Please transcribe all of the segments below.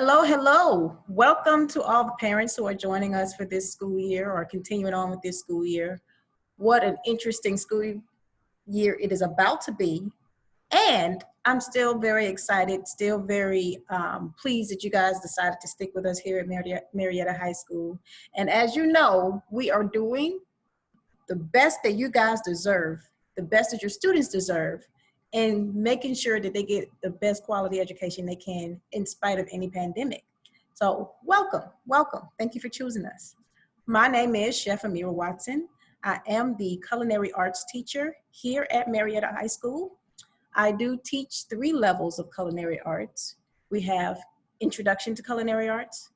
Hello, hello. Welcome to all the parents who are joining us for this school year or continuing on with this school year. What an interesting school year it is about to be. And I'm still very excited, still very pleased that you guys decided to stick with us here at Marietta High School. And as you know, we are doing the best that you guys deserve, the best that your students deserve, and making sure that they get the best quality education they can in spite of any pandemic. So welcome, welcome. Thank you for choosing us. My name is Chef Ameerah Watson. I am the culinary arts teacher here at Marietta High School. I do teach 3 levels of culinary arts. We have Introduction to Culinary Arts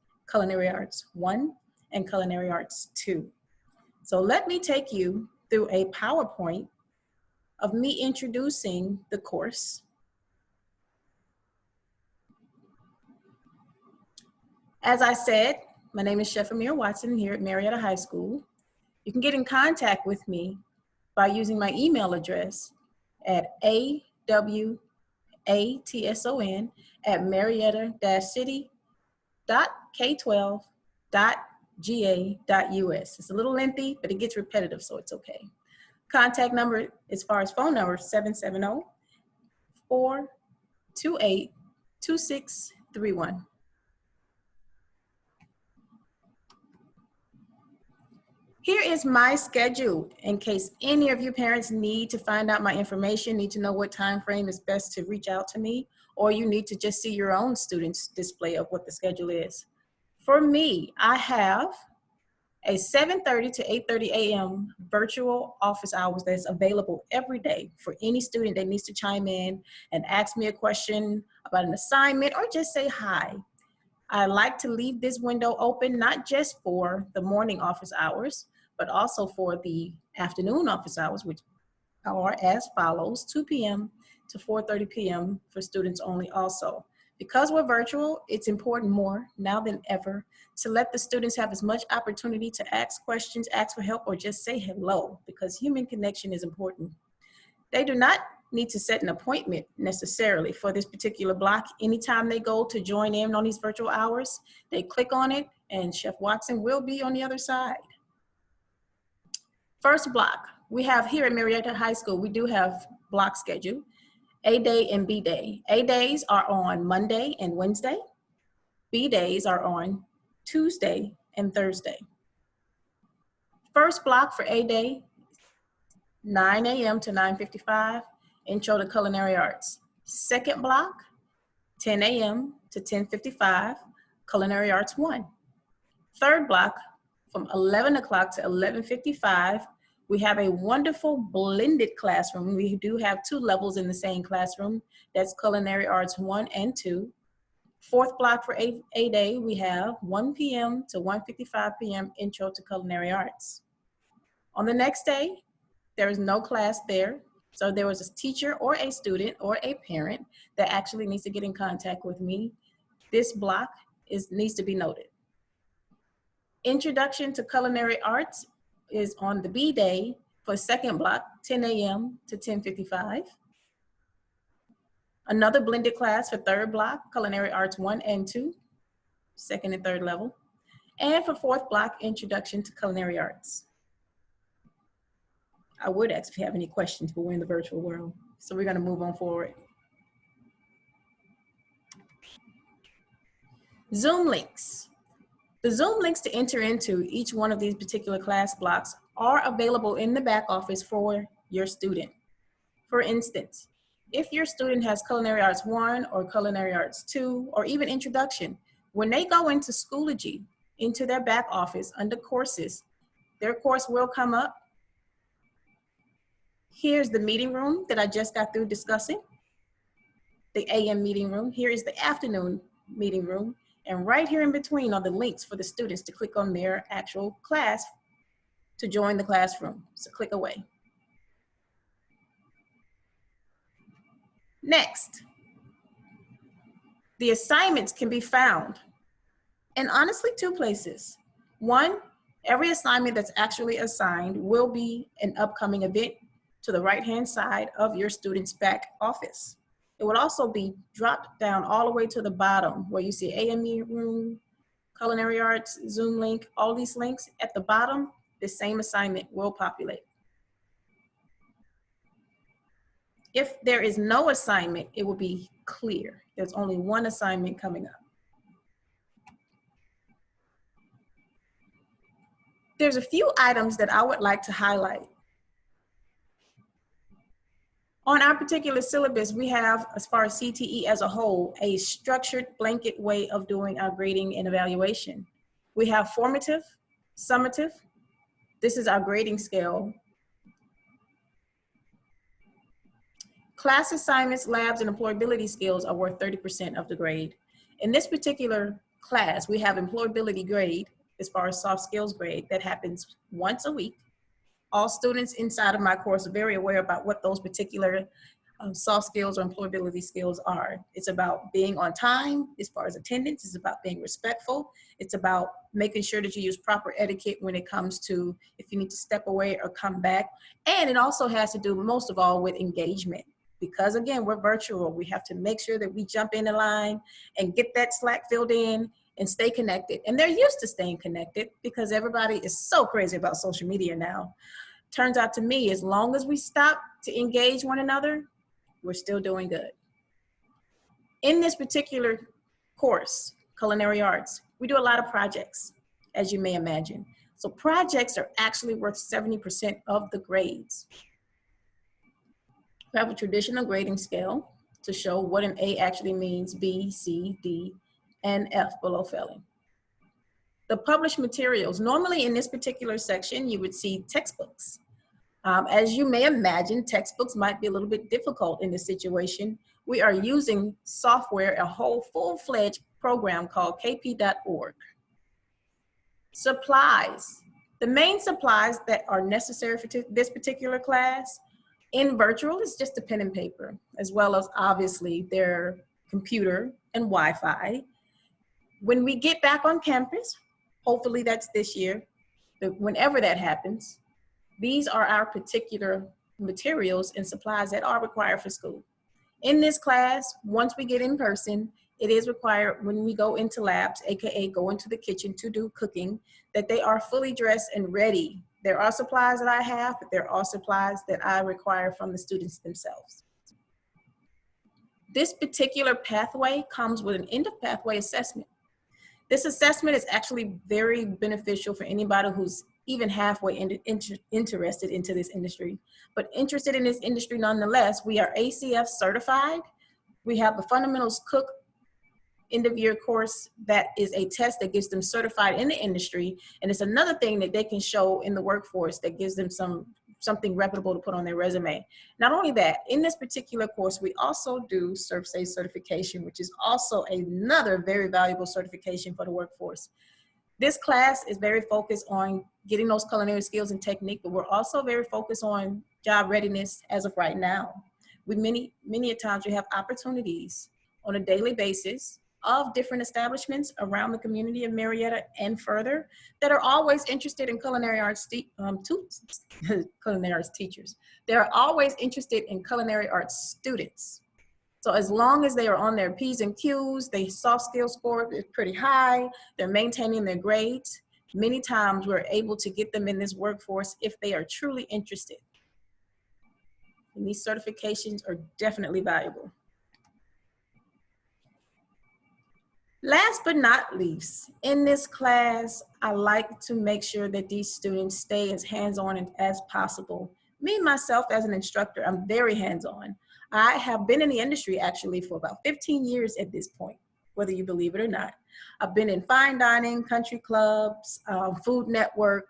1, and Culinary Arts 2. So let me take you through a PowerPoint of me introducing the course. As I said, my name is Chef Ameerah Watson here at Marietta High School. You can get in contact with me by using my email address at awatson@marietta-city.k12.ga.us. It's a little lengthy, but it gets repetitive, so it's okay. Contact number, as far as phone number, 770-428-2631. Here is my schedule in case any of you parents need to find out my information, need to know what time frame is best to reach out to me, or you need to just see your own students' display of what the schedule is. For me, I have a 7:30 to 8:30 a.m. virtual office hours that's available every day for any student that needs to chime in and ask me a question about an assignment or just say hi. I like to leave this window open not just for the morning office hours, but also for the afternoon office hours, which are as follows: 2 p.m. to 4:30 p.m. for students only also. Because we're virtual, it's important more now than ever to let the students have as much opportunity to ask questions, ask for help, or just say hello, because human connection is important. They do not need to set an appointment necessarily for this particular block. Anytime they go to join in on these virtual hours, they click on it and Chef Watson will be on the other side. First block, we have here at Marietta High School, we do have block schedule. A day and B day. A days are on Monday and Wednesday. B days are on Tuesday and Thursday. First block for A day, 9 a.m. to 9:55, Intro to Culinary Arts. Second block, 10 a.m. to 10:55, Culinary Arts 1. Third block, from 11 o'clock to 11:55, we have a wonderful blended classroom. We do have 2 levels in the same classroom. That's Culinary Arts 1 and 2. Fourth block for A day, we have 1 p.m. to 1:55 p.m. Intro to Culinary Arts. On the next day, there is no class there. So there was a teacher or a student or a parent that actually needs to get in contact with me. This block needs to be noted. Introduction to Culinary Arts is on the B day for second block, 10 a.m. to 10:55. Another blended class for third block, Culinary Arts 1 and 2, second and third level. And for fourth block, Introduction to Culinary Arts. I would ask if you have any questions, but we're in the virtual world. So we're gonna move on forward. Zoom links. The Zoom links to enter into each one of these particular class blocks are available in the back office for your student. For instance, if your student has Culinary Arts 1 or Culinary Arts 2, or even Introduction, when they go into Schoology, into their back office under courses, their course will come up. Here's the meeting room that I just got through discussing, the AM meeting room. Here is the afternoon meeting room. And right here in between are the links for the students to click on their actual class to join the classroom. So click away. Next, the assignments can be found in honestly 2 places. One, every assignment that's actually assigned will be an upcoming event to the right-hand side of your student's back office. It would also be dropped down all the way to the bottom where you see AME room, culinary arts, Zoom link, all these links. At the bottom, the same assignment will populate. If there is no assignment, it will be clear. There's only one assignment coming up. There's a few items that I would like to highlight. On our particular syllabus, we have, as far as CTE as a whole, a structured blanket way of doing our grading and evaluation. We have formative, summative. This is our grading scale. Class assignments, labs, and employability skills are worth 30% of the grade. In this particular class, we have employability grade, as far as soft skills grade, that happens once a week. All students inside of my course are very aware about what those particular soft skills or employability skills are. It's about being on time as far as attendance. It's about being respectful. It's about making sure that you use proper etiquette when it comes to if you need to step away or come back. And it also has to do most of all with engagement. Because again, we're virtual. We have to make sure that we jump in the line and get that slack filled in and stay connected. And they're used to staying connected because everybody is so crazy about social media now. Turns out to me, as long as we stop to engage one another, we're still doing good. In this particular course, culinary arts, we do a lot of projects, as you may imagine. So projects are actually worth 70% of the grades. We have a traditional grading scale to show what an A actually means, B, C, D, and F below failing. The published materials, normally in this particular section, you would see textbooks. As you may imagine, textbooks might be a little bit difficult in this situation. We are using software, a whole full-fledged program called kp.org. Supplies. The main supplies that are necessary for this particular class in virtual is just a pen and paper, as well as obviously their computer and Wi-Fi. When we get back on campus, hopefully that's this year, but whenever that happens, these are our particular materials and supplies that are required for school. In this class, once we get in person, it is required when we go into labs, AKA go into the kitchen to do cooking, that they are fully dressed and ready. There are supplies that I have, but there are supplies that I require from the students themselves. This particular pathway comes with an end of pathway assessment. This assessment is actually very beneficial for anybody who's even halfway interested into this industry, but interested in this industry nonetheless. We are ACF certified. We have the Fundamentals Cook end of year course that is a test that gets them certified in the industry, and it's another thing that they can show in the workforce that gives them something reputable to put on their resume. Not only that, in this particular course, we also do ServSafe certification, which is also another very valuable certification for the workforce. This class is very focused on getting those culinary skills and technique, but we're also very focused on job readiness as of right now. With many a times we have opportunities on a daily basis of different establishments around the community of Marietta and further that are always interested in culinary arts culinary arts teachers. They're always interested in culinary arts students. So as long as they are on their P's and Q's, their soft skill score is pretty high, they're maintaining their grades, many times we're able to get them in this workforce if they are truly interested. And these certifications are definitely valuable. Last but not least, in this class, I like to make sure that these students stay as hands-on as possible. Me, myself, as an instructor, I'm very hands-on. I have been in the industry actually for about 15 years at this point, whether you believe it or not. I've been in fine dining, country clubs, food network,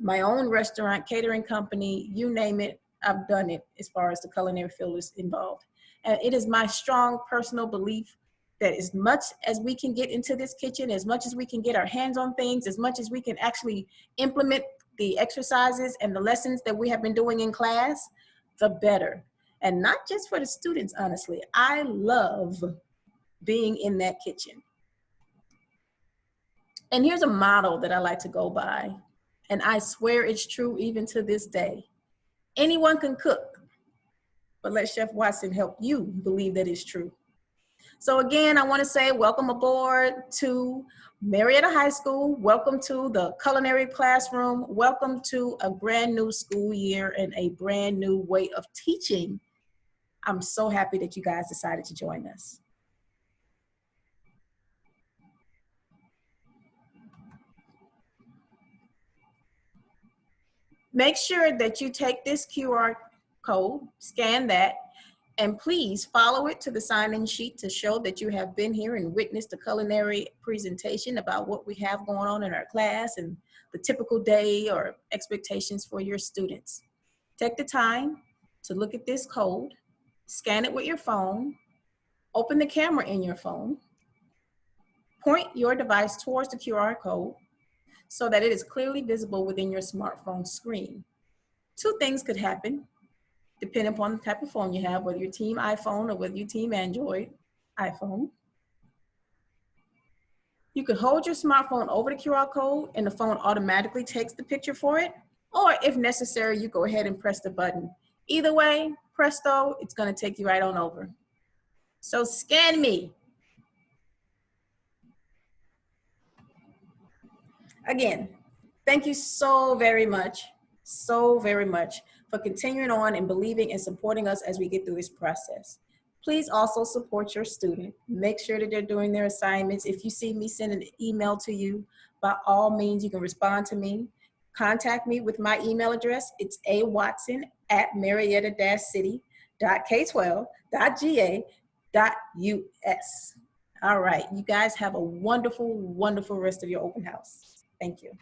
my own restaurant, catering company, you name it, I've done it as far as the culinary field is involved. And it is my strong personal belief that as much as we can get into this kitchen, as much as we can get our hands on things, as much as we can actually implement the exercises and the lessons that we have been doing in class, the better. And not just for the students, honestly. I love being in that kitchen. And here's a model that I like to go by, and I swear it's true even to this day. Anyone can cook. but let Chef Watson help you believe that it's true. So again, I want to say welcome aboard to Marietta High School. Welcome to the culinary classroom. Welcome to a brand new school year and a brand new way of teaching. I'm so happy that you guys decided to join us. Make sure that you take this QR code, scan that, and please follow it to the sign-in sheet to show that you have been here and witnessed a culinary presentation about what we have going on in our class and the typical day or expectations for your students. Take the time to look at this code, scan it with your phone, open the camera in your phone, point your device towards the QR code so that it is clearly visible within your smartphone screen. Two things could happen depending upon the type of phone you have, whether you're team iPhone or whether you're team Android iPhone. You could hold your smartphone over the QR code and the phone automatically takes the picture for it. Or if necessary, you go ahead and press the button. Either way, presto, it's gonna take you right on over. So scan me. Again, thank you so very much for continuing on and believing and supporting us as we get through this process. Please also support your student. Make sure that they're doing their assignments. If you see me send an email to you, by all means, you can respond to me. Contact me with my email address. It's awatson@marietta-city.k12.ga.us. All right, you guys have a wonderful, wonderful rest of your open house. Thank you.